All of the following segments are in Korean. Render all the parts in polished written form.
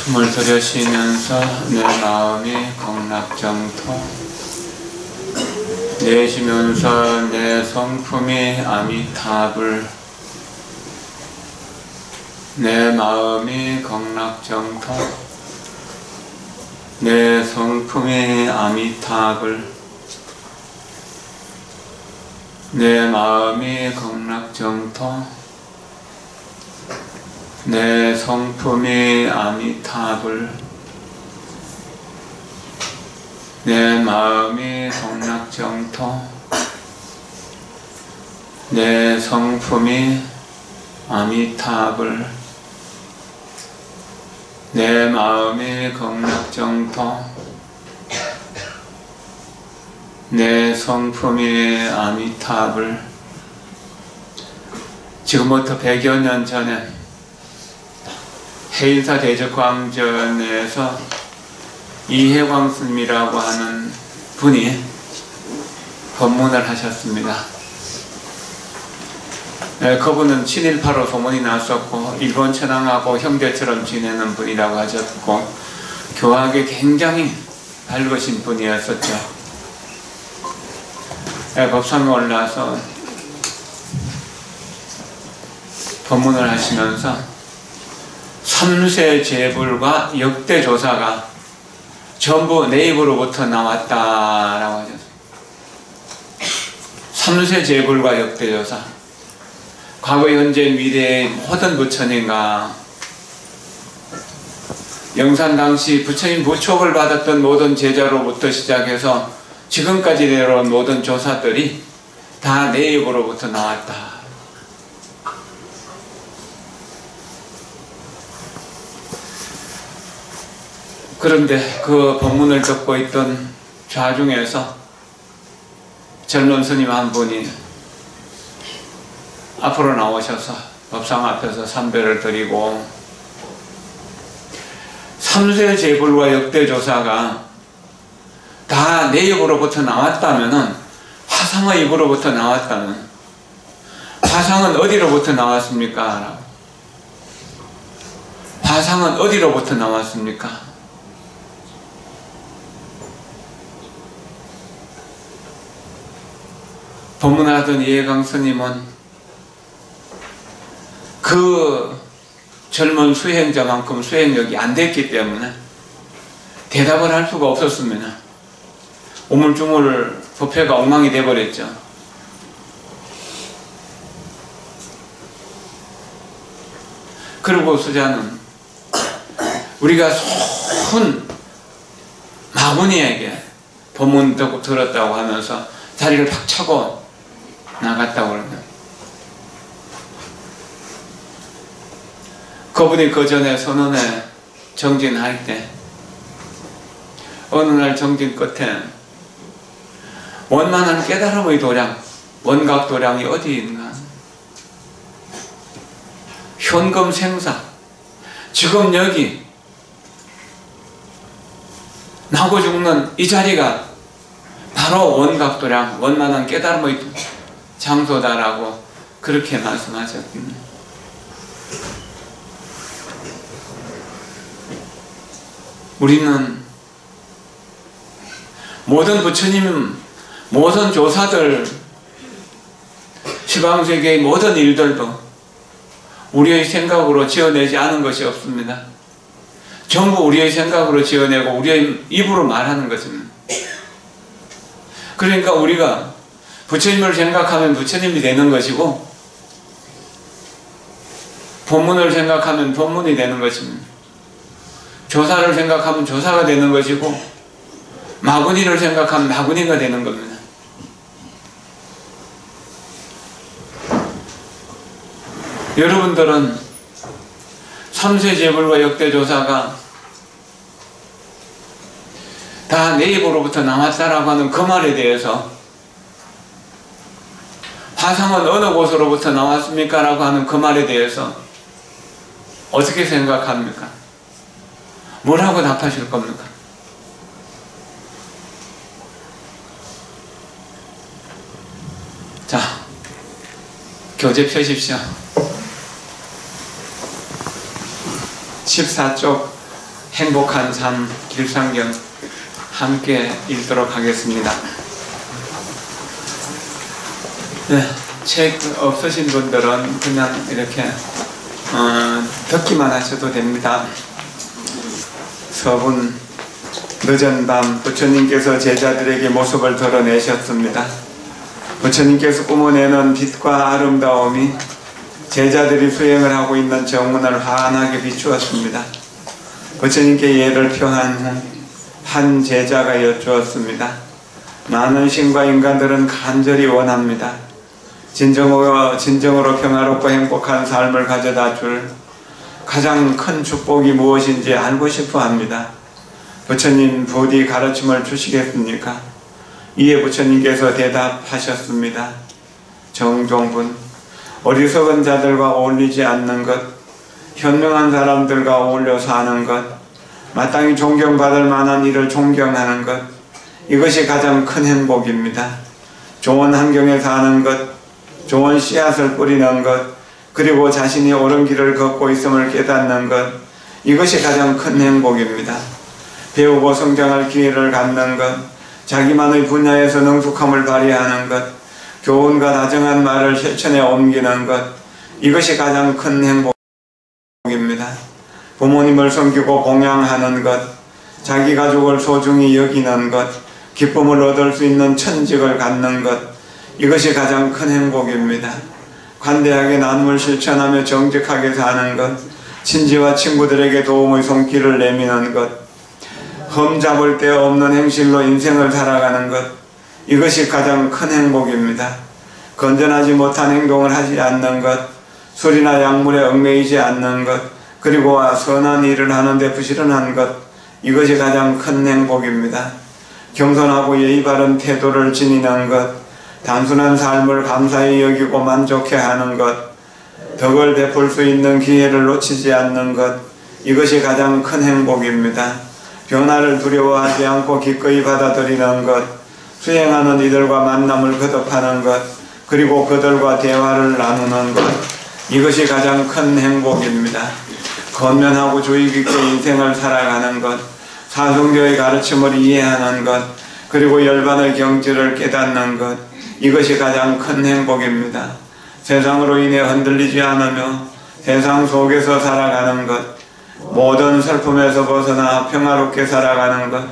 숨을 들여쉬면서 내 마음이 극락정토, 내쉬면서 내 성품이 아미타불, 내 마음이 극락정토, 내 성품이 아미타불, 내 마음이 극락정토, 내 성품이 아미타불, 내 마음이 극락정토, 내 성품이 아미타불, 내 마음이 극락정토, 내 성품이 아미타불. 지금부터 100여 년 전에 해인사 대적광전에서 이해광 스님이라고 하는 분이 법문을 하셨습니다. 그분은 친일파로 소문이 났었고 일본 천황하고 형제처럼 지내는 분이라고 하셨고 교학에 굉장히 밝으신 분이었었죠. 법상에 올라서 법문을 하시면서 삼세 제불과 역대 조사가 전부 내 입으로부터 나왔다라고 하셨어요. 삼세 제불과 역대 조사, 과거, 현재, 미래의 모든 부처님과 영산 당시 부처님 부촉을 받았던 모든 제자로부터 시작해서 지금까지 내려온 모든 조사들이 다 내 입으로부터 나왔다. 그런데 그 법문을 듣고 있던 좌중에서 젊은 스님 한 분이 앞으로 나오셔서 법상 앞에서 삼배를 드리고, 삼세 제불과 역대 조사가 다 내 입으로부터 나왔다면은, 화상의 입으로부터 나왔다면 화상은 어디로부터 나왔습니까? 화상은 어디로부터 나왔습니까? 법문하던 이해광 스님은 그 젊은 수행자만큼 수행력이 안 됐기 때문에 대답을 할 수가 없었습니다. 우물쭈물 부패가 엉망이 되어버렸죠. 그리고 수자는 우리가 손 마구니에게 법문 듣고 들었다고 하면서 자리를 팍 차고 나갔다고 그러면, 그분이 그 전에 선언에 정진할 때 어느 날 정진 끝에 원만한 깨달음의 도량, 원각 도량이 어디 있는가? 현금 생사, 지금 여기 나고 죽는 이 자리가 바로 원각 도량, 원만한 깨달음의 장소다라고 그렇게 말씀하셨군요. 우리는 모든 부처님, 모든 조사들, 시방세계의 모든 일들도 우리의 생각으로 지어내지 않은 것이 없습니다. 전부 우리의 생각으로 지어내고 우리의 입으로 말하는 것입니다. 그러니까 우리가 부처님을 생각하면 부처님이 되는 것이고, 본문을 생각하면 본문이 되는 것입니다. 조사를 생각하면 조사가 되는 것이고, 마구니를 생각하면 마구니가 되는 겁니다. 여러분들은 삼세제불과 역대조사가 다 내 입으로부터 나왔다라고 하는 그 말에 대해서, 화상은 어느 곳으로부터 나왔습니까? 라고 하는 그 말에 대해서 어떻게 생각합니까? 뭐라고 답하실 겁니까? 자, 교재 펴십시오. 14쪽 행복한 삶 길상경 함께 읽도록 하겠습니다. 네, 책 없으신 분들은 그냥 이렇게 듣기만 하셔도 됩니다. 서분 늦은 밤 부처님께서 제자들에게 모습을 드러내셨습니다. 부처님께서 뿜어내는 빛과 아름다움이 제자들이 수행을 하고 있는 정문을 환하게 비추었습니다. 부처님께 예를 표한 후 한 제자가 여쭈었습니다. 많은 신과 인간들은 간절히 원합니다. 진정으로 평화롭고 행복한 삶을 가져다 줄 가장 큰 축복이 무엇인지 알고 싶어 합니다. 부처님 부디 가르침을 주시겠습니까? 이에 부처님께서 대답하셨습니다. 정종분, 어리석은 자들과 어울리지 않는 것, 현명한 사람들과 어울려 사는 것, 마땅히 존경받을 만한 일을 존경하는 것, 이것이 가장 큰 행복입니다. 좋은 환경에 사는 것, 좋은 씨앗을 뿌리는 것, 그리고 자신이 옳은 길을 걷고 있음을 깨닫는 것, 이것이 가장 큰 행복입니다. 배우고 성장할 기회를 갖는 것, 자기만의 분야에서 능숙함을 발휘하는 것, 교훈과 다정한 말을 실천에 옮기는 것, 이것이 가장 큰 행복입니다. 부모님을 섬기고 봉양하는 것, 자기 가족을 소중히 여기는 것, 기쁨을 얻을 수 있는 천직을 갖는 것, 이것이 가장 큰 행복입니다. 관대하게 나눔을 실천하며 정직하게 사는 것, 친지와 친구들에게 도움의 손길을 내미는 것, 흠잡을 데 없는 행실로 인생을 살아가는 것, 이것이 가장 큰 행복입니다. 건전하지 못한 행동을 하지 않는 것, 술이나 약물에 얽매이지 않는 것, 그리고 선한 일을 하는데 부지런한 것, 이것이 가장 큰 행복입니다. 겸손하고 예의 바른 태도를 지니는 것, 단순한 삶을 감사히 여기고 만족해하는 것, 덕을 베풀 수 있는 기회를 놓치지 않는 것, 이것이 가장 큰 행복입니다. 변화를 두려워하지 않고 기꺼이 받아들이는 것, 수행하는 이들과 만남을 거듭하는 것, 그리고 그들과 대화를 나누는 것, 이것이 가장 큰 행복입니다. 건면하고 주의 깊게 인생을 살아가는 것, 사성교의 가르침을 이해하는 것, 그리고 열반의 경지를 깨닫는 것, 이것이 가장 큰 행복입니다. 세상으로 인해 흔들리지 않으며 세상 속에서 살아가는 것, 모든 슬픔에서 벗어나 평화롭게 살아가는 것,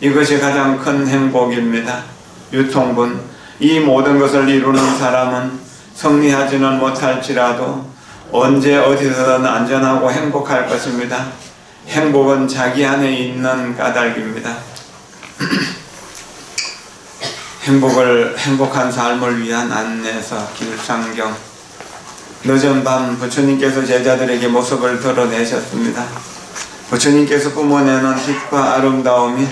이것이 가장 큰 행복입니다. 유통분, 이 모든 것을 이루는 사람은 승리하지는 못할지라도 언제 어디서든 안전하고 행복할 것입니다. 행복은 자기 안에 있는 까닭입니다. 행복한 삶을 위한 안내서 길상경. 늦은 밤 부처님께서 제자들에게 모습을 드러내셨습니다. 부처님께서 뿜어내는 빛과 아름다움이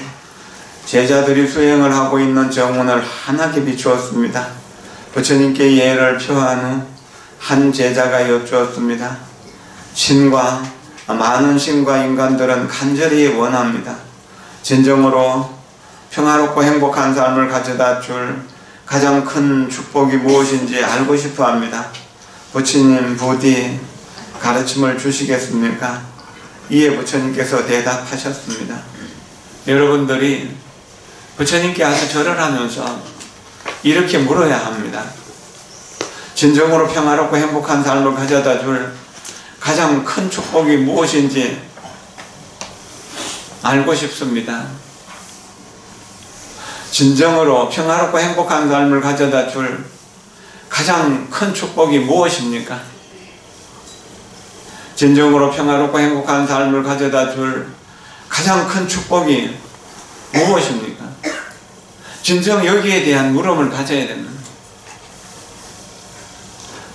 제자들이 수행을 하고 있는 정문을 환하게 비추었습니다. 부처님께 예를 표한 후 한 제자가 여쭈었습니다. 많은 신과 인간들은 간절히 원합니다. 진정으로 평화롭고 행복한 삶을 가져다 줄 가장 큰 축복이 무엇인지 알고 싶어 합니다. 부처님 부디 가르침을 주시겠습니까? 이에 부처님께서 대답하셨습니다. 여러분들이 부처님께 와서 절을 하면서 이렇게 물어야 합니다. 진정으로 평화롭고 행복한 삶을 가져다 줄 가장 큰 축복이 무엇인지 알고 싶습니다. 진정으로 평화롭고 행복한 삶을 가져다 줄 가장 큰 축복이 무엇입니까? 진정으로 평화롭고 행복한 삶을 가져다 줄 가장 큰 축복이 무엇입니까? 진정 여기에 대한 물음을 가져야 됩니다.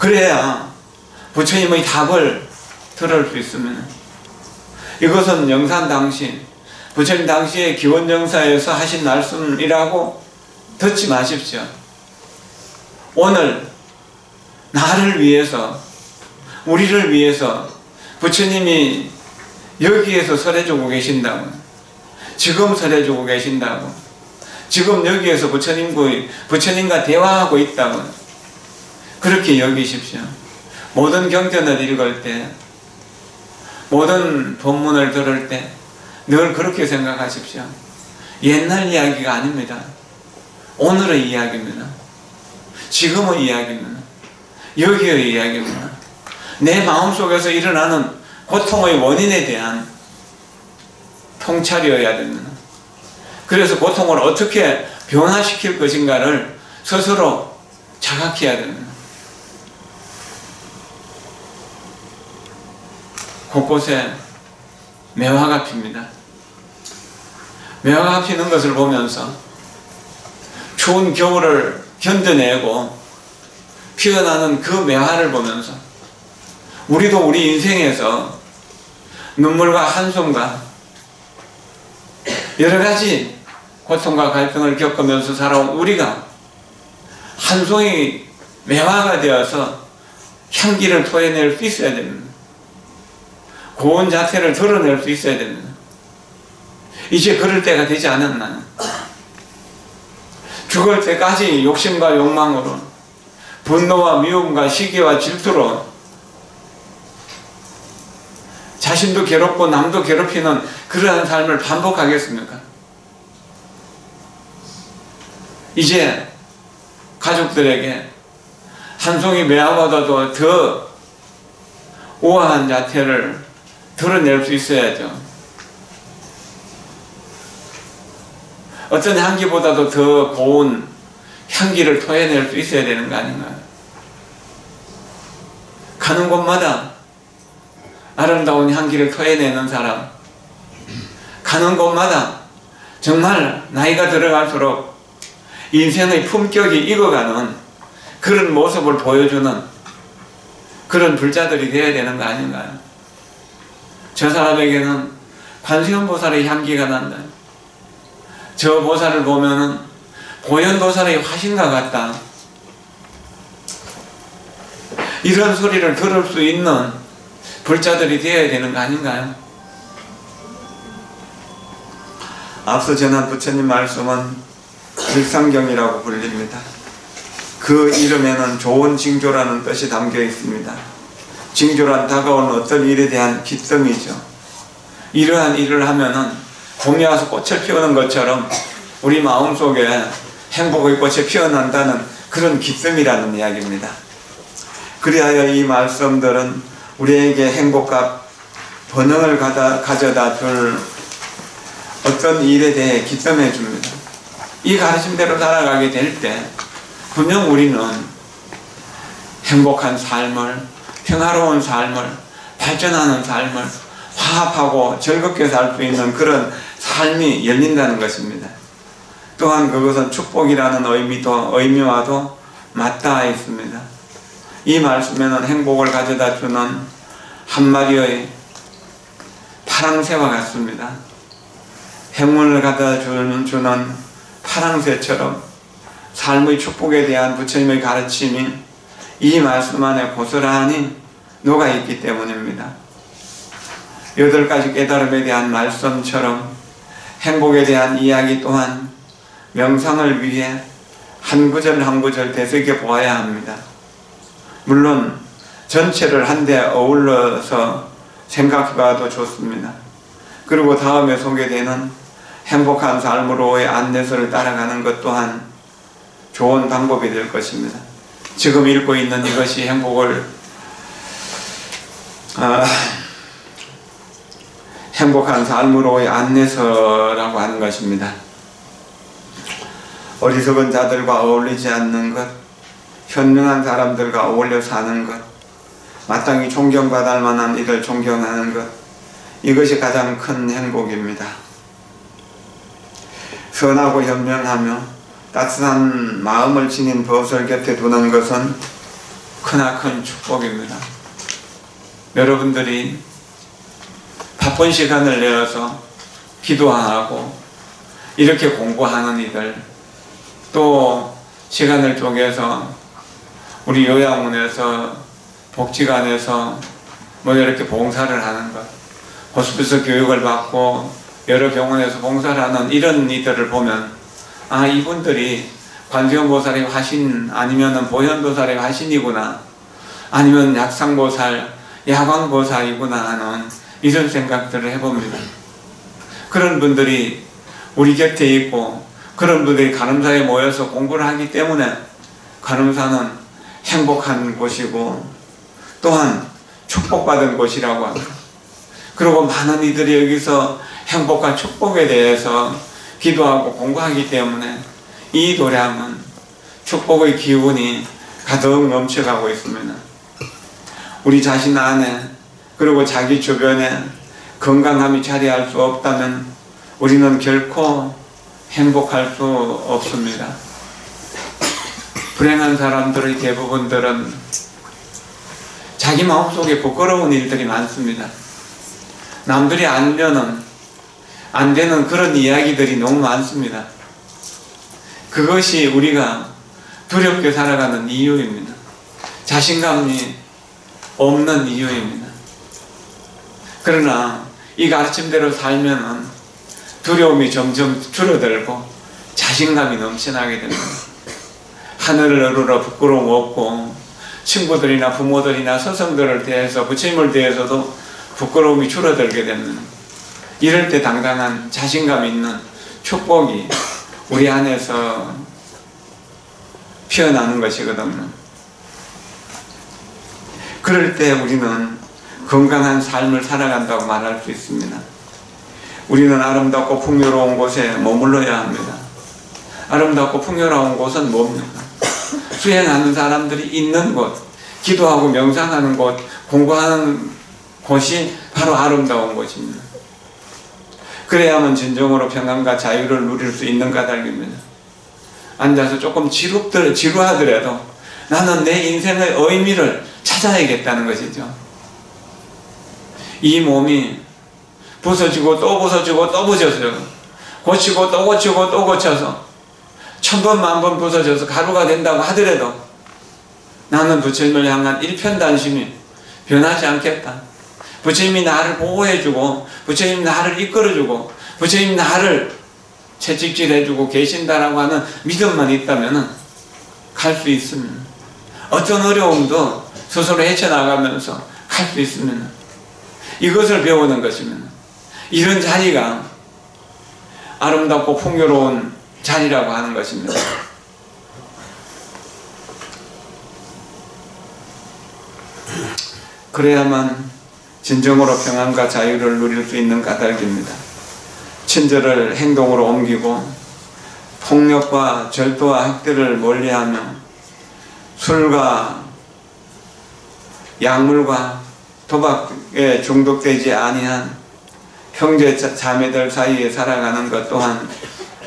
그래야 부처님의 답을 들을 수 있으면, 이것은 영산 당시 부처님 당시에 기원정사에서 하신 말씀이라고 듣지 마십시오. 오늘 나를 위해서, 우리를 위해서 부처님이 여기에서 설해주고 계신다고, 지금 설해주고 계신다고, 지금 여기에서 부처님과 대화하고 있다고 그렇게 여기십시오. 모든 경전을 읽을 때, 모든 본문을 들을 때, 늘 그렇게 생각하십시오. 옛날 이야기가 아닙니다. 오늘의 이야기입니다. 지금의 이야기입니다. 여기의 이야기입니다. 내 마음속에서 일어나는 고통의 원인에 대한 통찰이어야 됩니다. 그래서 고통을 어떻게 변화시킬 것인가를 스스로 자각해야 됩니다. 곳곳에 매화가 핍니다. 매화가 피는 것을 보면서 추운 겨울을 견뎌내고 피어나는 그 매화를 보면서 우리도 우리 인생에서 눈물과 한숨과 여러 가지 고통과 갈등을 겪으면서 살아온 우리가 한 송이 매화가 되어서 향기를 토해낼 수 있어야 됩니다. 고운 자태를 드러낼 수 있어야 됩니다. 이제 그럴 때가 되지 않았나요? 죽을 때까지 욕심과 욕망으로, 분노와 미움과 시기와 질투로 자신도 괴롭고 남도 괴롭히는 그러한 삶을 반복하겠습니까? 이제 가족들에게 한 송이 매화보다도 더 우아한 자태를 드러낼 수 있어야죠. 어떤 향기보다도 더 고운 향기를 토해낼 수 있어야 되는 거 아닌가요? 가는 곳마다 아름다운 향기를 토해내는 사람, 가는 곳마다 정말 나이가 들어갈수록 인생의 품격이 익어가는 그런 모습을 보여주는 그런 불자들이 되어야 되는 거 아닌가요? 저 사람에게는 관세음보살의 향기가 난다. 저 보살을 보면은 보현보살의 화신과 같다. 이런 소리를 들을 수 있는 불자들이 되어야 되는 거 아닌가요? 앞서 전한 부처님 말씀은 일상경이라고 불립니다. 그 이름에는 좋은 징조라는 뜻이 담겨 있습니다. 징조란 다가오는 어떤 일에 대한 기쁨이죠. 이러한 일을 하면은 봄이 와서 꽃을 피우는 것처럼 우리 마음속에 행복의 꽃이 피어난다는 그런 기쁨이라는 이야기입니다. 그리하여 이 말씀들은 우리에게 행복과 번영을 가져다 줄 어떤 일에 대해 기쁨해 줍니다. 이 가르침대로 살아가게 될 때 분명 우리는 행복한 삶을, 평화로운 삶을, 발전하는 삶을 화합하고 즐겁게 살 수 있는 그런 삶이 열린다는 것입니다. 또한 그것은 축복이라는 의미와도 맞닿아 있습니다. 이 말씀에는 행복을 가져다 주는 한 마리의 파랑새와 같습니다. 행운을 가져다 주는 파랑새처럼 삶의 축복에 대한 부처님의 가르침이 이 말씀 안에 고스란히 녹아있기 때문입니다. 8가지 깨달음에 대한 말씀처럼 행복에 대한 이야기 또한 명상을 위해 한 구절 한 구절 되새겨 보아야 합니다. 물론 전체를 한데 어울러서 생각해봐도 좋습니다. 그리고 다음에 소개되는 행복한 삶으로의 안내서를 따라가는 것 또한 좋은 방법이 될 것입니다. 지금 읽고 있는 이것이 행복한 삶으로의 안내서라고 하는 것입니다. 어리석은 자들과 어울리지 않는 것, 현명한 사람들과 어울려 사는 것, 마땅히 존경받을 만한 이들 존경하는 것, 이것이 가장 큰 행복입니다. 선하고 현명하며 따뜻한 마음을 지닌 벗을 곁에 두는 것은 크나큰 축복입니다. 여러분들이 바쁜 시간을 내어서 기도하고 이렇게 공부하는 이들, 또 시간을 쪼개서 우리 요양원에서 복지관에서 뭐 이렇게 봉사를 하는 것, 호스피스 교육을 받고 여러 병원에서 봉사를 하는 이런 이들을 보면 아, 이분들이 관세음보살의 화신 아니면 보현보살의 화신이구나, 아니면 약상보살, 야광보살이구나 하는 이런 생각들을 해봅니다. 그런 분들이 우리 곁에 있고 그런 분들이 간음사에 모여서 공부를 하기 때문에 간음사는 행복한 곳이고 또한 축복받은 곳이라고 합니다. 그리고 많은 이들이 여기서 행복과 축복에 대해서 기도하고 공부하기 때문에 이 도량은 축복의 기운이 가득 넘쳐가고 있습니다. 우리 자신 안에 그리고 자기 주변에 건강함이 자리할 수 없다면 우리는 결코 행복할 수 없습니다. 불행한 사람들의 대부분들은 자기 마음속에 부끄러운 일들이 많습니다. 남들이 알면은 안 되는 그런 이야기들이 너무 많습니다. 그것이 우리가 두렵게 살아가는 이유입니다. 자신감이 없는 이유입니다. 그러나 이 가르침대로 살면은 두려움이 점점 줄어들고 자신감이 넘쳐나게 됩니다. 하늘을 어루러 부끄러움 없고 친구들이나 부모들이나 스승들을 대해서 부처님을 대해서도 부끄러움이 줄어들게 됩니다. 이럴 때 당당한 자신감 있는 축복이 우리 안에서 피어나는 것이거든요. 그럴 때 우리는 건강한 삶을 살아간다고 말할 수 있습니다. 우리는 아름답고 풍요로운 곳에 머물러야 합니다. 아름답고 풍요로운 곳은 뭡니까? 수행하는 사람들이 있는 곳, 기도하고 명상하는 곳, 공부하는 곳이 바로 아름다운 곳입니다. 그래야만 진정으로 평안과 자유를 누릴 수 있는 까닭입니다. 앉아서 조금 지루하더라도 나는 내 인생의 의미를 찾아야겠다는 것이죠. 이 몸이 부서지고 또 부서지고 또 부서져서 고치고 또 고치고 또 고쳐서 1000번 만번 부서져서 가루가 된다고 하더라도 나는 부처님을 향한 일편단심이 변하지 않겠다. 부처님이 나를 보호해주고 부처님이 나를 이끌어주고 부처님이 나를 채찍질해주고 계신다라고 하는 믿음만 있다면 갈 수 있습니다. 어떤 어려움도 스스로 헤쳐나가면서 갈 수 있습니다. 이것을 배우는 것입니다. 이런 자리가 아름답고 풍요로운 자리라고 하는 것입니다. 그래야만 진정으로 평안과 자유를 누릴 수 있는 까닭입니다. 친절을 행동으로 옮기고 폭력과 절도와 학대를 멀리하며 술과 약물과 도박에 중독되지 아니한 형제 자매들 사이에 살아가는 것 또한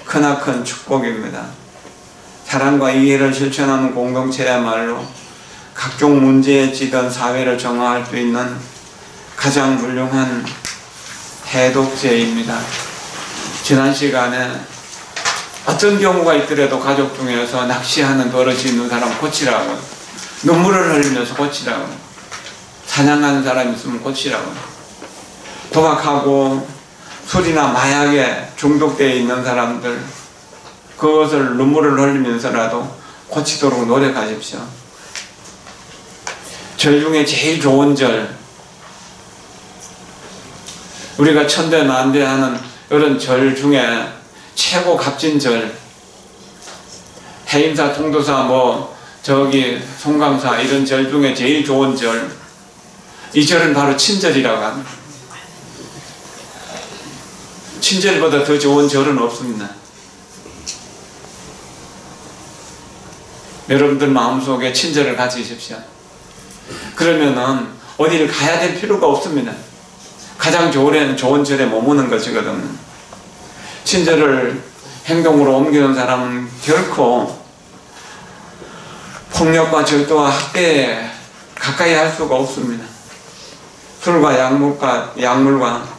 크나큰 축복입니다. 사랑과 이해를 실천하는 공동체야말로 각종 문제에 찌든 사회를 정화할 수 있는 가장 훌륭한 해독제입니다. 지난 시간에 어떤 경우가 있더라도 가족 중에서 낚시하는 버릇이 있는 사람 고치라고, 눈물을 흘리면서 고치라고, 사냥하는 사람이 있으면 고치라고, 도박하고 술이나 마약에 중독되어 있는 사람들 그것을 눈물을 흘리면서라도 고치도록 노력하십시오. 절 중에 제일 좋은 절, 우리가 천대만대하는 이런 절 중에 최고 값진 절, 해인사, 통도사, 송강사 이런 절 중에 제일 좋은 절, 이 절은 바로 친절이라고 합니다. 친절보다 더 좋은 절은 없습니다. 여러분들 마음속에 친절을 가지십시오. 그러면은 어디를 가야 될 필요가 없습니다. 가장 좋은 절에 머무는 것이거든요. 친절을 행동으로 옮기는 사람은 결코 폭력과 절도와 학대에 가까이 할 수가 없습니다. 술과 약물과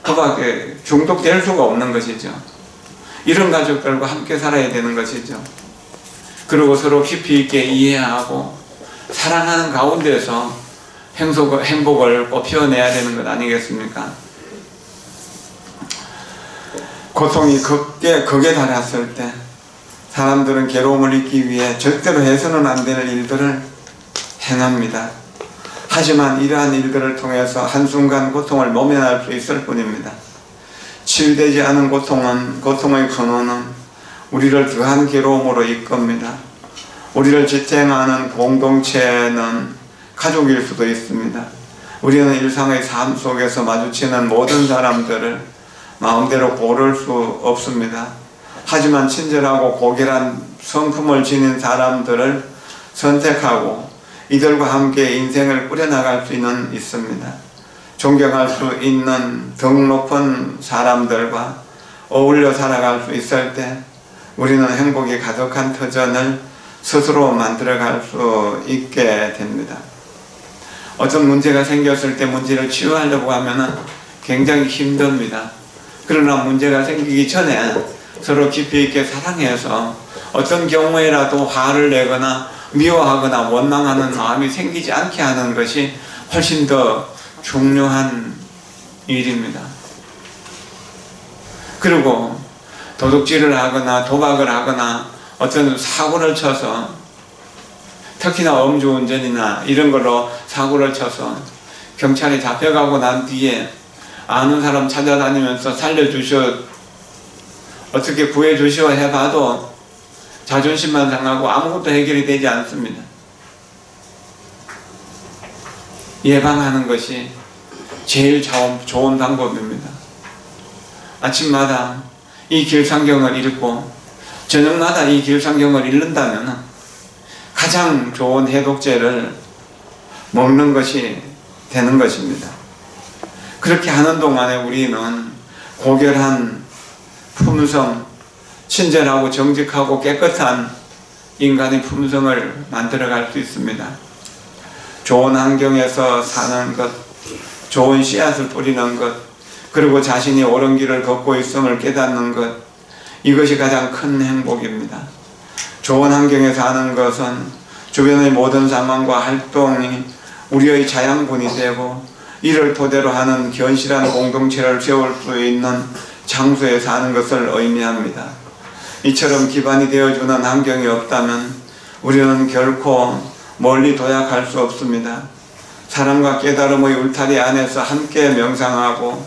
도박에 중독될 수가 없는 것이죠. 이런 가족들과 함께 살아야 되는 것이죠. 그리고 서로 깊이 있게 이해하고 사랑하는 가운데서 행복을 꽃피워내야 되는 것 아니겠습니까? 고통이 극에 달했을 때 사람들은 괴로움을 잊기 위해 절대로 해서는 안 되는 일들을 행합니다. 하지만 이러한 일들을 통해서 한순간 고통을 모면할 수 있을 뿐입니다. 치유되지 않은 고통의 근원은 우리를 더한 괴로움으로 이끕니다. 우리를 지탱하는 공동체는 가족일 수도 있습니다. 우리는 일상의 삶 속에서 마주치는 모든 사람들을 마음대로 고를 수 없습니다. 하지만 친절하고 고결한 성품을 지닌 사람들을 선택하고 이들과 함께 인생을 꾸려나갈 수는 있습니다. 존경할 수 있는 덕 높은 사람들과 어울려 살아갈 수 있을 때 우리는 행복이 가득한 터전을 스스로 만들어갈 수 있게 됩니다. 어떤 문제가 생겼을 때 문제를 치유하려고 하면 굉장히 힘듭니다. 그러나 문제가 생기기 전에 서로 깊이 있게 사랑해서 어떤 경우에라도 화를 내거나 미워하거나 원망하는 마음이 생기지 않게 하는 것이 훨씬 더 중요한 일입니다. 그리고 도둑질을 하거나 도박을 하거나 어떤 사고를 쳐서, 특히나 음주운전이나 이런 걸로 사고를 쳐서 경찰에 잡혀가고 난 뒤에 아는 사람 찾아다니면서 살려주시오, 어떻게 구해주시오 해봐도 자존심만 상하고 아무것도 해결이 되지 않습니다. 예방하는 것이 제일 좋은 방법입니다. 아침마다 이 길상경을 읽고 저녁마다 이 길상경을 읽는다면 가장 좋은 해독제를 먹는 것이 되는 것입니다. 그렇게 하는 동안에 우리는 고결한 품성, 친절하고 정직하고 깨끗한 인간의 품성을 만들어갈 수 있습니다. 좋은 환경에서 사는 것, 좋은 씨앗을 뿌리는 것, 그리고 자신이 옳은 길을 걷고 있음을 깨닫는 것, 이것이 가장 큰 행복입니다. 좋은 환경에 사는 것은 주변의 모든 상황과 활동이 우리의 자양분이 되고 이를 토대로 하는 견실한 공동체를 세울 수 있는 장소에 사는 것을 의미합니다. 이처럼 기반이 되어주는 환경이 없다면 우리는 결코 멀리 도약할 수 없습니다. 사랑과 깨달음의 울타리 안에서 함께 명상하고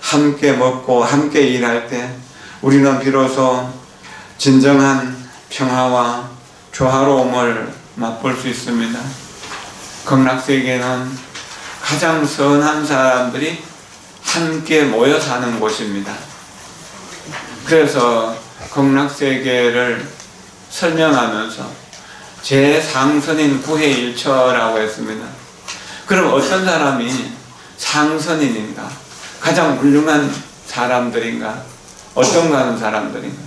함께 먹고 함께 일할 때 우리는 비로소 진정한 평화와 조화로움을 맛볼 수 있습니다. 극락세계는 가장 선한 사람들이 함께 모여 사는 곳입니다. 그래서 극락세계를 설명하면서 제상선인 구해일처라고 했습니다. 그럼 어떤 사람이 상선인인가? 가장 훌륭한 사람들인가? 어떤가 하는 사람들인가?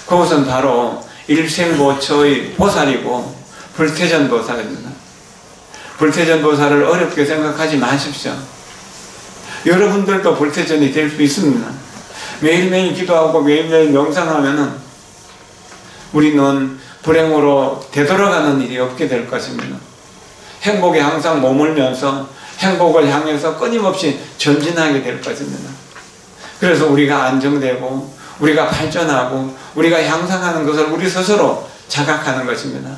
그것은 바로 일생보처의 보살이고 불태전보살입니다. 불태전보살을 어렵게 생각하지 마십시오. 여러분들도 불태전이 될 수 있습니다. 매일매일 기도하고 매일매일 명상하면 우리는 불행으로 되돌아가는 일이 없게 될 것입니다. 행복에 항상 머물면서 행복을 향해서 끊임없이 전진하게 될 것입니다. 그래서 우리가 안정되고 우리가 발전하고 우리가 향상하는 것을 우리 스스로 자각하는 것입니다.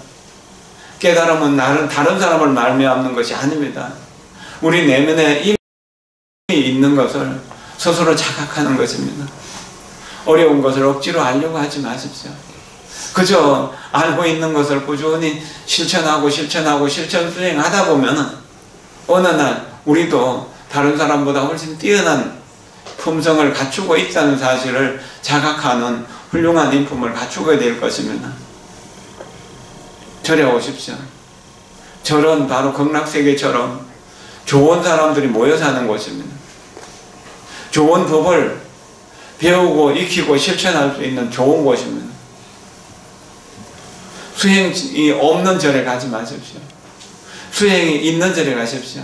깨달음은 다른 사람을 말미암는 것이 아닙니다. 우리 내면에 이미 있는 것을 스스로 자각하는 것입니다. 어려운 것을 억지로 알려고 하지 마십시오. 그저 알고 있는 것을 꾸준히 실천 수행하다 보면 어느 날 우리도 다른 사람보다 훨씬 뛰어난 품성을 갖추고 있다는 사실을 자각하는 훌륭한 인품을 갖추게 될 것입니다. 절에 오십시오. 절은 바로 극락세계처럼 좋은 사람들이 모여 사는 곳입니다. 좋은 법을 배우고 익히고 실천할 수 있는 좋은 곳입니다. 수행이 없는 절에 가지 마십시오. 수행이 있는 절에 가십시오.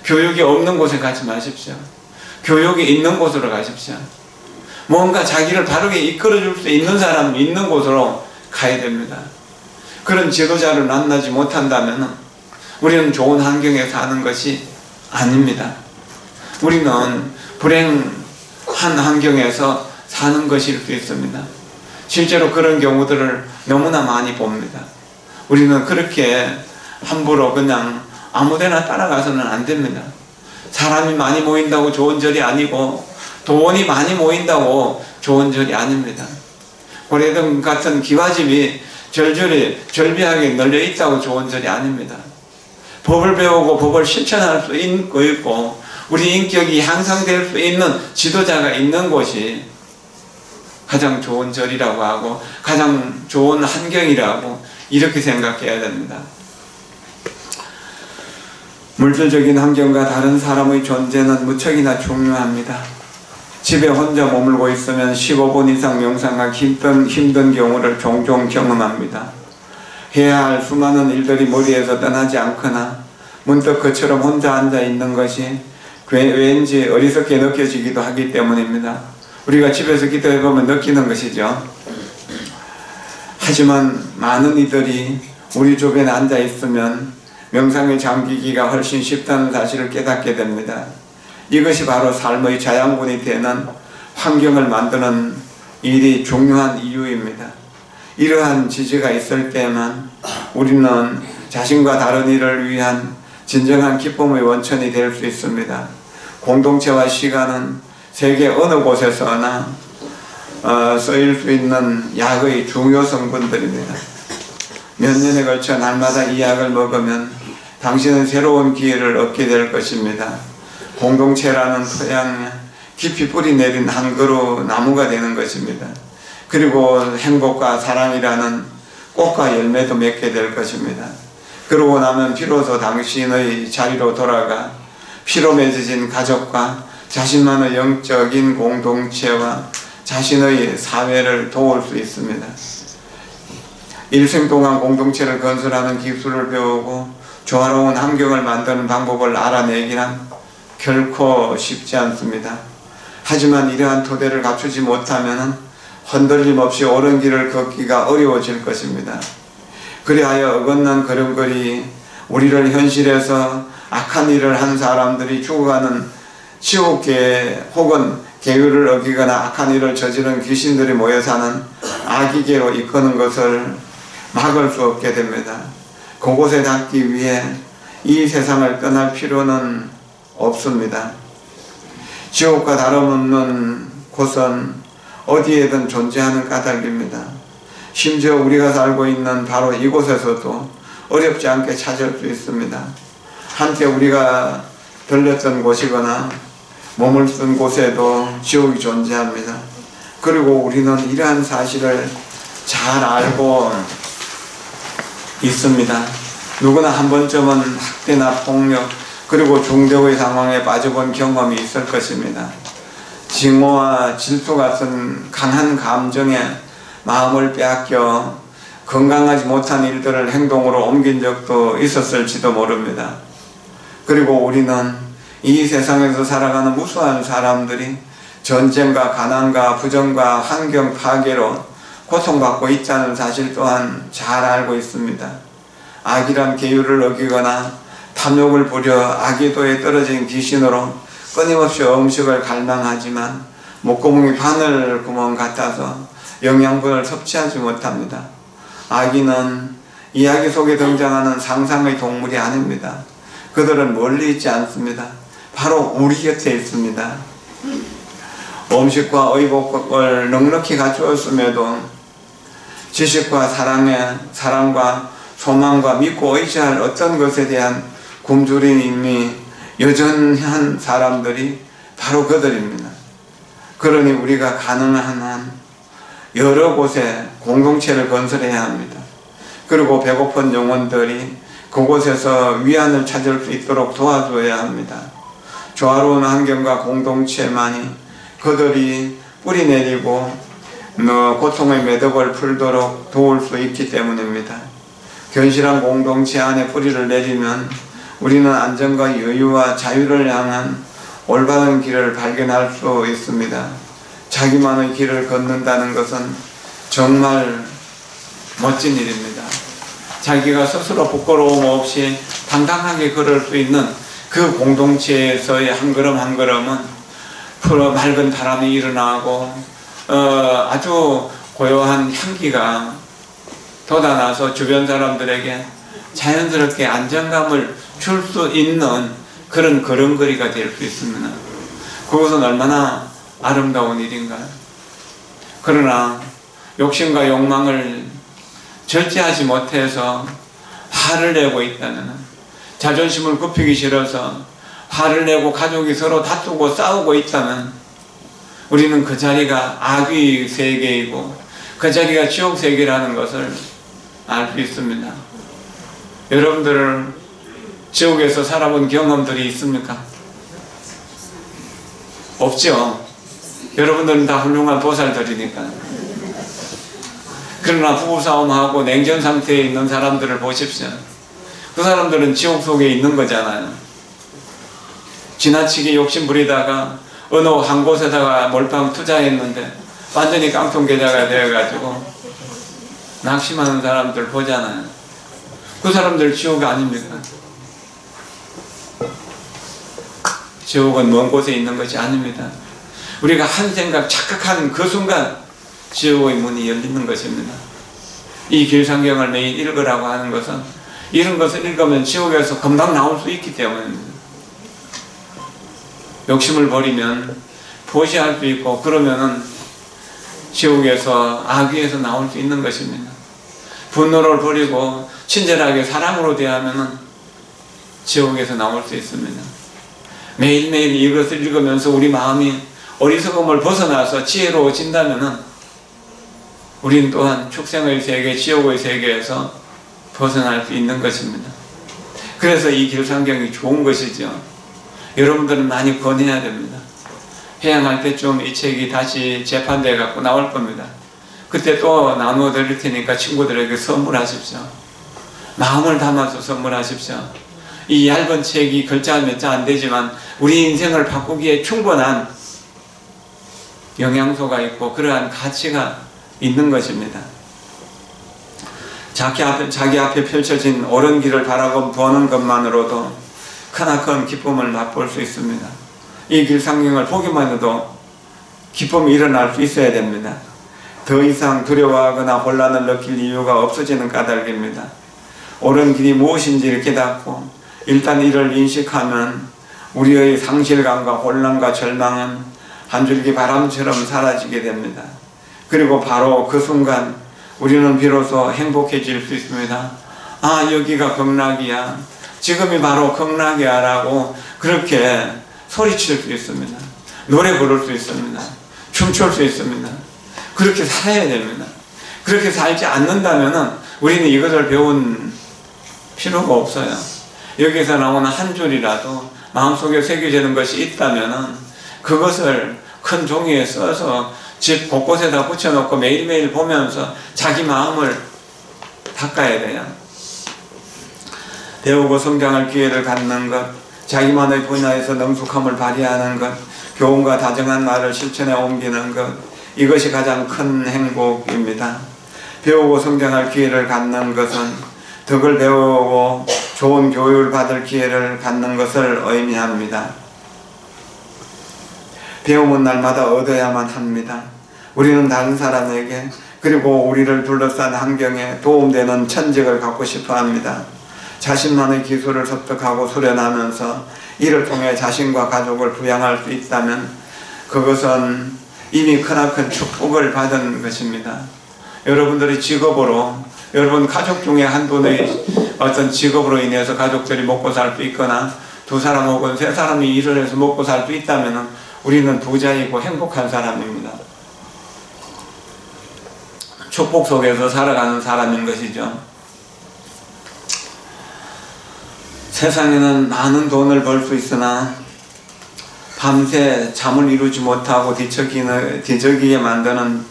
교육이 없는 곳에 가지 마십시오. 교육이 있는 곳으로 가십시오. 뭔가 자기를 바르게 이끌어줄 수 있는 사람이 있는 곳으로 가야 됩니다. 그런 지도자를 만나지 못한다면 우리는 좋은 환경에 사는 것이 아닙니다. 우리는 불행한 환경에서 사는 것일 수 있습니다. 실제로 그런 경우들을 너무나 많이 봅니다. 우리는 그렇게 함부로 그냥 아무데나 따라가서는 안 됩니다. 사람이 많이 모인다고 좋은 절이 아니고 돈이 많이 모인다고 좋은 절이 아닙니다. 고래등 같은 기와집이 절비하게 널려 있다고 좋은 절이 아닙니다. 법을 배우고 법을 실천할 수 있고 우리 인격이 향상될 수 있는 지도자가 있는 곳이 가장 좋은 절이라고 하고 가장 좋은 환경이라고 이렇게 생각해야 됩니다. 물질적인 환경과 다른 사람의 존재는 무척이나 중요합니다. 집에 혼자 머물고 있으면 15분 이상 명상하기 힘든 경우를 종종 경험합니다. 해야 할 수많은 일들이 머리에서 떠나지 않거나 문득 그처럼 혼자 앉아 있는 것이 왠지 어리석게 느껴지기도 하기 때문입니다. 우리가 집에서 기도해보면 느끼는 것이죠. 하지만 많은 이들이 우리 주변에 앉아 있으면 명상에 잠기기가 훨씬 쉽다는 사실을 깨닫게 됩니다. 이것이 바로 삶의 자양분이 되는 환경을 만드는 일이 중요한 이유입니다. 이러한 지지가 있을 때만 우리는 자신과 다른 이를 위한 진정한 기쁨의 원천이 될 수 있습니다. 공동체와 시간은 세계 어느 곳에서나 쓰일 수 있는 약의 중요 성분들입니다. 몇 년에 걸쳐 날마다 이 약을 먹으면 당신은 새로운 기회를 얻게 될 것입니다. 공동체라는 토양에 깊이 뿌리 내린 한 그루 나무가 되는 것입니다. 그리고 행복과 사랑이라는 꽃과 열매도 맺게 될 것입니다. 그러고 나면 비로소 당신의 자리로 돌아가 피로 맺어진 가족과 자신만의 영적인 공동체와 자신의 사회를 도울 수 있습니다. 일생 동안 공동체를 건설하는 기술을 배우고 조화로운 환경을 만드는 방법을 알아내기란 결코 쉽지 않습니다. 하지만 이러한 토대를 갖추지 못하면 흔들림 없이 옳은 길을 걷기가 어려워질 것입니다. 그리하여 어긋난 걸음걸이 우리를 현실에서 악한 일을 한 사람들이 죽어가는 지옥계 혹은 계율을 어기거나 악한 일을 저지른 귀신들이 모여 사는 악이계로 이끄는 것을 막을 수 없게 됩니다. 그곳에 닿기 위해 이 세상을 떠날 필요는 없습니다. 지옥과 다름없는 곳은 어디에든 존재하는 까닭입니다. 심지어 우리가 살고 있는 바로 이곳에서도 어렵지 않게 찾을 수 있습니다. 한때 우리가 들렸던 곳이거나 머물던 곳에도 지옥이 존재합니다. 그리고 우리는 이러한 사실을 잘 알고 있습니다. 누구나 한 번쯤은 학대나 폭력 그리고 중독의 상황에 빠져본 경험이 있을 것입니다. 징후와 질투 같은 강한 감정에 마음을 빼앗겨 건강하지 못한 일들을 행동으로 옮긴 적도 있었을지도 모릅니다. 그리고 우리는 이 세상에서 살아가는 무수한 사람들이 전쟁과 가난과 부정과 환경 파괴로 고통받고 있다는 사실 또한 잘 알고 있습니다. 악이란 계율을 어기거나 탐욕을 부려 악의도에 떨어진 귀신으로 끊임없이 음식을 갈망하지만 목구멍이 바늘구멍 같아서 영양분을 섭취하지 못합니다. 아기는 이야기 속에 등장하는 상상의 동물이 아닙니다. 그들은 멀리 있지 않습니다. 바로 우리 곁에 있습니다. 음식과 의복을 넉넉히 갖추었음에도 지식과 사랑과 소망과 믿고 의지할 어떤 것에 대한 굶주림이 여전한 사람들이 바로 그들입니다. 그러니 우리가 가능한 한 여러 곳에 공동체를 건설해야 합니다. 그리고 배고픈 영혼들이 그곳에서 위안을 찾을 수 있도록 도와줘야 합니다. 조화로운 환경과 공동체만이 그들이 뿌리내리고 고통의 매듭을 풀도록 도울 수 있기 때문입니다. 견실한 공동체 안에 뿌리를 내리면 우리는 안정과 여유와 자유를 향한 올바른 길을 발견할 수 있습니다. 자기만의 길을 걷는다는 것은 정말 멋진 일입니다. 자기가 스스로 부끄러움 없이 당당하게 걸을 수 있는 그 공동체에서의 한 걸음 한 걸음은 맑은 바람이 일어나고 아주 고요한 향기가 돋아나서 주변 사람들에게 자연스럽게 안정감을 줄 수 있는 그런 걸음걸이가 될 수 있습니다. 그것은 얼마나 아름다운 일인가요? 그러나 욕심과 욕망을 절제하지 못해서 화를 내고 있다면, 자존심을 굽히기 싫어서 화를 내고 가족이 서로 다투고 싸우고 있다면 우리는 그 자리가 악의 세계이고 그 자리가 지옥 세계라는 것을 알 수 있습니다. 여러분들은 지옥에서 살아본 경험들이 있습니까? 없죠. 여러분들은 다 훌륭한 보살들이니까. 그러나 부부싸움하고 냉전 상태에 있는 사람들을 보십시오. 그 사람들은 지옥 속에 있는 거잖아요. 지나치게 욕심 부리다가 어느 한 곳에다가 몰빵 투자했는데 완전히 깡통계좌가 되어가지고 낙심하는 사람들 보잖아요. 그 사람들 지옥이 아닙니까? 지옥은 먼 곳에 있는 것이 아닙니다. 우리가 한 생각 착각하는 그 순간 지옥의 문이 열리는 것입니다. 이 길상경을 매일 읽으라고 하는 것은 이런 것을 읽으면 지옥에서 금방 나올 수 있기 때문입니다. 욕심을 버리면 보시할 수 있고, 그러면은 지옥에서 악위에서 나올 수 있는 것입니다. 분노를 버리고 친절하게 사랑으로 대하면은 지옥에서 나올 수 있습니다. 매일매일 이것을 읽으면서 우리 마음이 어리석음을 벗어나서 지혜로워진다면은 우리는 또한 축생의 세계, 지옥의 세계에서 벗어날 수 있는 것입니다. 그래서 이 길상경이 좋은 것이죠. 여러분들은 많이 권해야 됩니다. 회양할 때쯤 이 책이 다시 재판대에 갖고 나올 겁니다. 그때 또 나누어 드릴 테니까 친구들에게 선물하십시오. 마음을 담아서 선물하십시오. 이 얇은 책이 글자가 몇 자 안 되지만 우리 인생을 바꾸기에 충분한 영양소가 있고 그러한 가치가 있는 것입니다. 자기 앞에 펼쳐진 옳은 길을 바라고 보는 것만으로도 크나큰 기쁨을 맛볼 수 있습니다. 이 길상경을 보기만 해도 기쁨이 일어날 수 있어야 됩니다. 더 이상 두려워하거나 혼란을 느낄 이유가 없어지는 까닭입니다. 옳은 길이 무엇인지를 깨닫고 일단 이를 인식하면 우리의 상실감과 혼란과 절망은 한 줄기 바람처럼 사라지게 됩니다. 그리고 바로 그 순간 우리는 비로소 행복해질 수 있습니다. 아, 여기가 극락이야. 지금이 바로 극락이야 라고 그렇게 소리칠 수 있습니다. 노래 부를 수 있습니다. 춤출 수 있습니다. 그렇게 살아야 됩니다. 그렇게 살지 않는다면 우리는 이것을 배운 필요가 없어요. 여기서 나오는 한 줄이라도 마음속에 새겨지는 것이 있다면 그것을 큰 종이에 써서 집 곳곳에다 붙여놓고 매일매일 보면서 자기 마음을 닦아야 돼요. 배우고 성장할 기회를 갖는 것, 자기만의 분야에서 능숙함을 발휘하는 것, 교훈과 다정한 말을 실천에 옮기는 것, 이것이 가장 큰 행복입니다. 배우고 성장할 기회를 갖는 것은 덕을 배우고 좋은 교육을 받을 기회를 갖는 것을 의미합니다. 배움은 날마다 얻어야만 합니다. 우리는 다른 사람에게 그리고 우리를 둘러싼 환경에 도움되는 천직을 갖고 싶어 합니다. 자신만의 기술을 습득하고 수련하면서 이를 통해 자신과 가족을 부양할 수 있다면 그것은 이미 크나큰 축복을 받은 것입니다. 여러분들의 직업으로, 여러분 가족 중에 한 분의 어떤 직업으로 인해서 가족들이 먹고 살 수 있거나 두 사람 혹은 세 사람이 일을 해서 먹고 살 수 있다면 우리는 부자이고 행복한 사람입니다. 축복 속에서 살아가는 사람인 것이죠. 세상에는 많은 돈을 벌 수 있으나 밤새 잠을 이루지 못하고 뒤척이게 만드는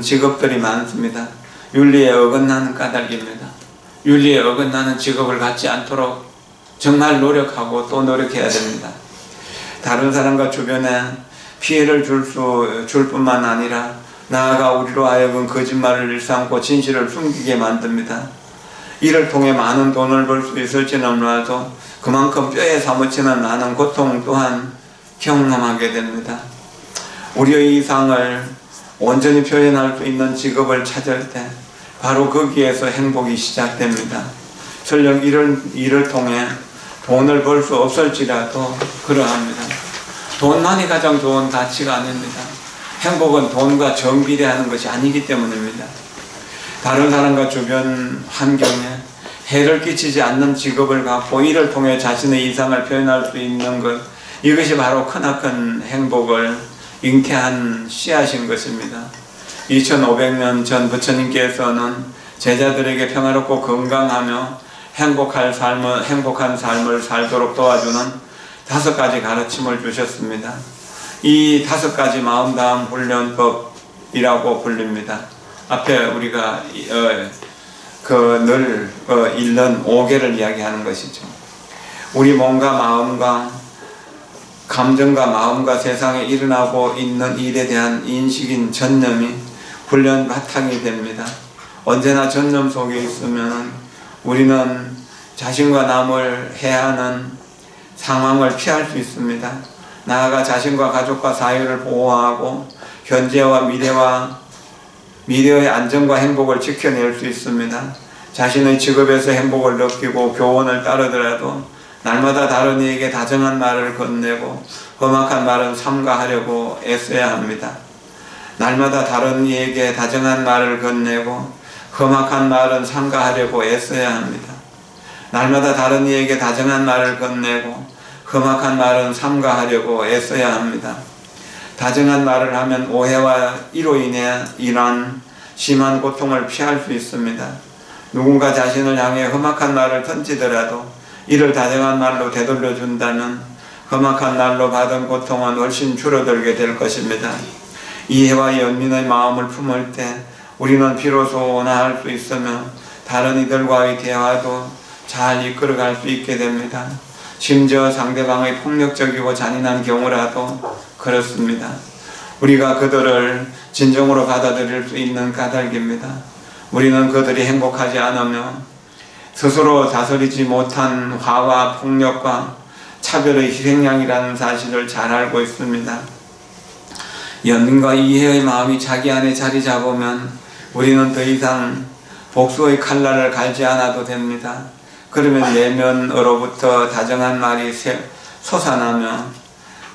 직업들이 많습니다. 윤리에 어긋나는 까닭입니다. 윤리에 어긋나는 직업을 갖지 않도록 정말 노력하고 또 노력해야 됩니다. 다른 사람과 주변에 피해를 줄 뿐만 아니라 나아가 우리로 하여금 거짓말을 일삼고 진실을 숨기게 만듭니다. 이를 통해 많은 돈을 벌 수 있을지는 몰라도 그만큼 뼈에 사무치는 많은 고통 또한 경험하게 됩니다. 우리의 이상을 온전히 표현할 수 있는 직업을 찾을 때 바로 거기에서 행복이 시작됩니다. 설령 일을 통해 돈을 벌 수 없을지라도 그러합니다. 돈만이 가장 좋은 가치가 아닙니다. 행복은 돈과 정비례하는 것이 아니기 때문입니다. 다른 사람과 주변 환경에 해를 끼치지 않는 직업을 갖고 이를 통해 자신의 이상을 표현할 수 있는 것, 이것이 바로 크나큰 행복을 잉태한 씨앗인 것입니다. 2500년 전 부처님께서는 제자들에게 평화롭고 건강하며 행복한 삶을 살도록 도와주는 5가지 가르침을 주셨습니다. 이 5가지 마음다음 훈련법이라고 불립니다. 앞에 우리가 늘 읽는 5개를 이야기하는 것이죠. 우리 몸과 마음과 감정과 마음과 세상에 일어나고 있는 일에 대한 인식인 전념이 훈련 바탕이 됩니다. 언제나 전념 속에 있으면 우리는 자신과 남을 해하는 상황을 피할 수 있습니다. 나아가 자신과 가족과 사회를 보호하고 현재와 미래의 안정과 행복을 지켜낼 수 있습니다. 자신의 직업에서 행복을 느끼고 교훈을 따르더라도 날마다 다른 이에게 다정한 말을 건네고 험악한 말은 삼가하려고 애써야 합니다. 날마다 다른 이에게 다정한 말을 건네고 험악한 말은 삼가하려고 애써야 합니다. 날마다 다른 이에게 다정한 말을 건네고 험악한 말은 삼가하려고 애써야 합니다. 다정한 말을 하면 오해와 이로 인한 심한 고통을 피할 수 있습니다. 누군가 자신을 향해 험악한 말을 던지더라도 이를 다정한 말로 되돌려 준다면 험악한 말로 받은 고통은 훨씬 줄어들게 될 것입니다. 이해와 연민의 마음을 품을 때 우리는 비로소 온화할 수 있으며 다른 이들과의 대화도 잘 이끌어갈 수 있게 됩니다. 심지어 상대방의 폭력적이고 잔인한 경우라도 그렇습니다. 우리가 그들을 진정으로 받아들일 수 있는 까닭입니다. 우리는 그들이 행복하지 않으며 스스로 다스리지 못한 화와 폭력과 차별의 희생양이라는 사실을 잘 알고 있습니다. 연민과 이해의 마음이 자기 안에 자리 잡으면 우리는 더 이상 복수의 칼날을 갈지 않아도 됩니다. 그러면 내면으로부터 다정한 말이 솟아나며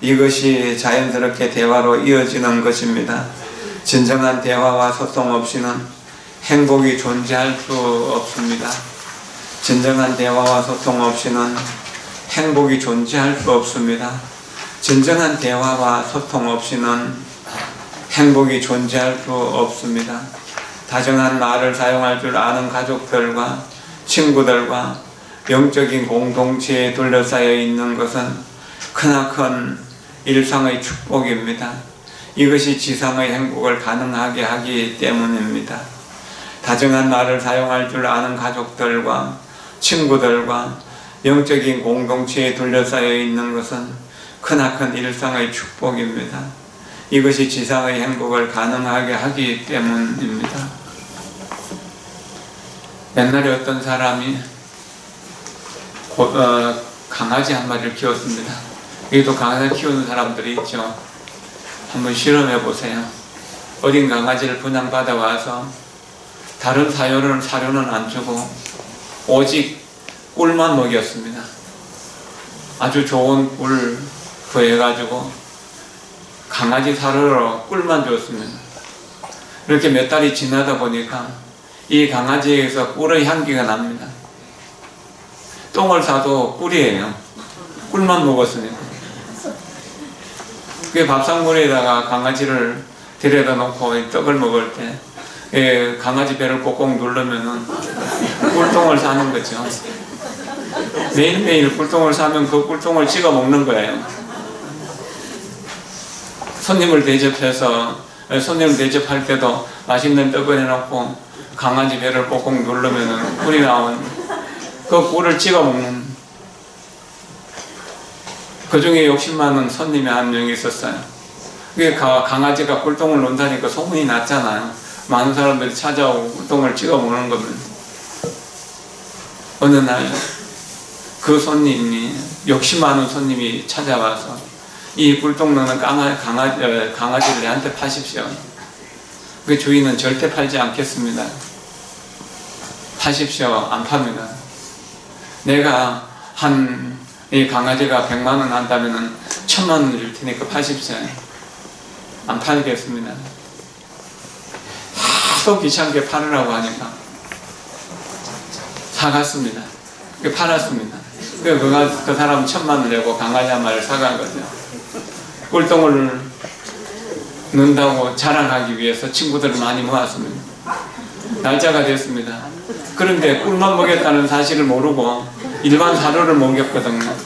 이것이 자연스럽게 대화로 이어지는 것입니다. 진정한 대화와 소통 없이는 행복이 존재할 수 없습니다. 진정한 대화와 소통 없이는 행복이 존재할 수 없습니다. 진정한 대화와 소통 없이는 행복이 존재할 수 없습니다. 다정한 말을 사용할 줄 아는 가족들과 친구들과 영적인 공동체에 둘러싸여 있는 것은 크나큰 일상의 축복입니다. 이것이 지상의 행복을 가능하게 하기 때문입니다. 다정한 말을 사용할 줄 아는 가족들과 친구들과 영적인 공동체에 둘러싸여 있는 것은 크나큰 일상의 축복입니다. 이것이 지상의 행복을 가능하게 하기 때문입니다. 옛날에 어떤 사람이 강아지 한 마리를 키웠습니다. 여기도 강아지 키우는 사람들이 있죠. 한번 실험해 보세요. 어린 강아지를 분양받아 와서 다른 사료는 안 주고 오직 꿀만 먹였습니다. 아주 좋은 꿀 구해가지고 강아지 사료로 꿀만 줬습니다. 이렇게 몇 달이 지나다 보니까 이 강아지에게서 꿀의 향기가 납니다. 똥을 싸도 꿀이에요. 꿀만 먹었으니까. 그 밥상머리에다가 강아지를 데려다 놓고 떡을 먹을 때 강아지 배를 꼭꼭 누르면은 꿀똥을 싸는 거죠. 매일매일 꿀똥을 싸면 그 꿀똥을 찍어 먹는 거예요. 손님을 대접할 때도 맛있는 떡을 해놓고 강아지 배를 꼭꼭 누르면은 꿀이 나온 그 꿀을 찍어 먹는. 그 중에 욕심 많은 손님이 한 명이 있었어요. 그게 강아지가 꿀똥을 논다니까 소문이 났잖아요. 많은 사람들이 찾아오고 꿀똥을 찍어 먹는 겁니다. 어느 날 그 손님이, 욕심 많은 손님이 찾아와서 이 꿀똥 넣는 강아지를 얘한테 파십시오. 그 주인은 절대 팔지 않겠습니다. 파십시오. 안 팝니다. 내가 이 강아지가 100만 원 한다면은 1,000만 원 줄 테니까 파십시오. 안 팔겠습니다. 하도 귀찮게 팔으라고 하니까 사갔습니다. 팔았습니다. 그 사람은 1,000만 원 내고 강아지 한 마리를 사간 거죠. 꿀똥을 넣는다고 자랑하기 위해서 친구들을 많이 모았습니다. 날짜가 됐습니다. 그런데 꿀만 먹였다는 사실을 모르고 일반 사료를 먹였거든요.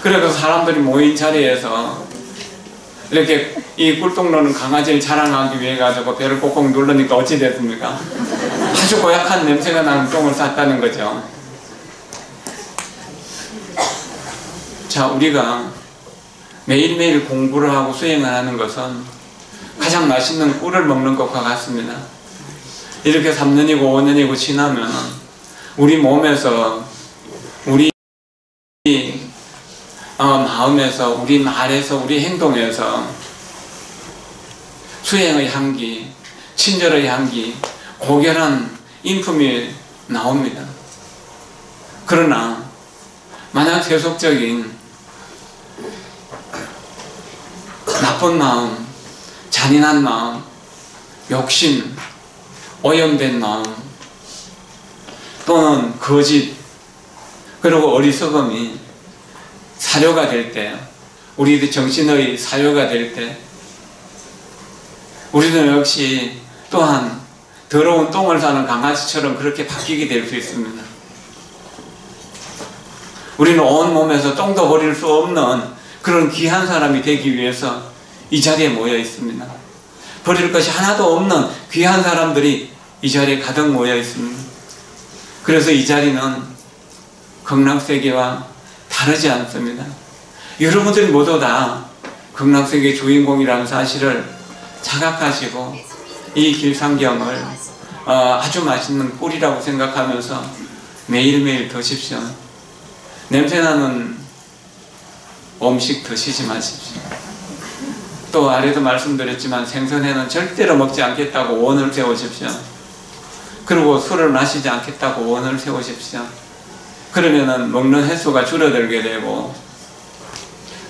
그래서 사람들이 모인 자리에서 이렇게 이 꿀똥 넣는 강아지를 자랑하기 위해 가지고 배를 꼭꼭 누르니까 어찌 됐습니까? 아주 고약한 냄새가 나는 똥을 쌌다는 거죠. 자, 우리가 매일매일 공부를 하고 수행을 하는 것은 가장 맛있는 꿀을 먹는 것과 같습니다. 이렇게 3년이고 5년이고 지나면 우리 몸에서, 우리 마음에서, 우리 말에서, 우리 행동에서 수행의 향기, 친절의 향기, 고결한 인품이 나옵니다. 그러나 만약 세속적인 나쁜 마음, 잔인한 마음, 욕심, 오염된 마음, 또는 거짓, 그리고 어리석음이 사료가 될 때, 우리 정신의 사료가 될 때, 우리는 역시 또한 더러운 똥을 싸는 강아지처럼 그렇게 바뀌게 될 수 있습니다. 우리는 온몸에서 똥도 버릴 수 없는 그런 귀한 사람이 되기 위해서 이 자리에 모여 있습니다. 버릴 것이 하나도 없는 귀한 사람들이 이 자리에 가득 모여 있습니다. 그래서 이 자리는 극락세계와 다르지 않습니다. 여러분들이 모두 다 극락세계 주인공이라는 사실을 자각하시고 이 길상경을 아주 맛있는 꿀이라고 생각하면서 매일매일 드십시오. 냄새나는 음식 드시지 마십시오. 또 아래도 말씀드렸지만 생선회는 절대로 먹지 않겠다고 원을 세우십시오. 그리고 술을 마시지 않겠다고 원을 세우십시오. 그러면은 먹는 횟수가 줄어들게 되고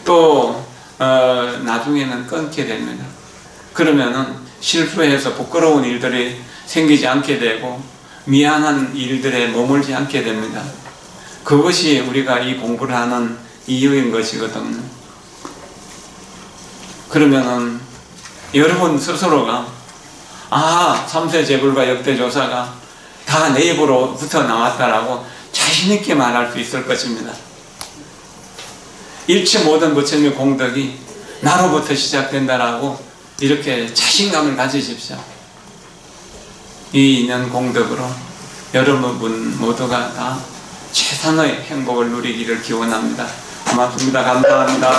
또 나중에는 끊게 됩니다. 그러면은 실수해서 부끄러운 일들이 생기지 않게 되고 미안한 일들에 머물지 않게 됩니다. 그것이 우리가 이 공부를 하는 이유인 것이거든요. 그러면은 여러분 스스로가 삼세제불과 역대조사가 다 내 입으로부터 나왔다라고 자신있게 말할 수 있을 것입니다. 일체 모든 부처님의 공덕이 나로부터 시작된다라고 이렇게 자신감을 가지십시오. 이 인연 공덕으로 여러분 모두가 다 최상의 행복을 누리기를 기원합니다. 고맙습니다. 감사합니다.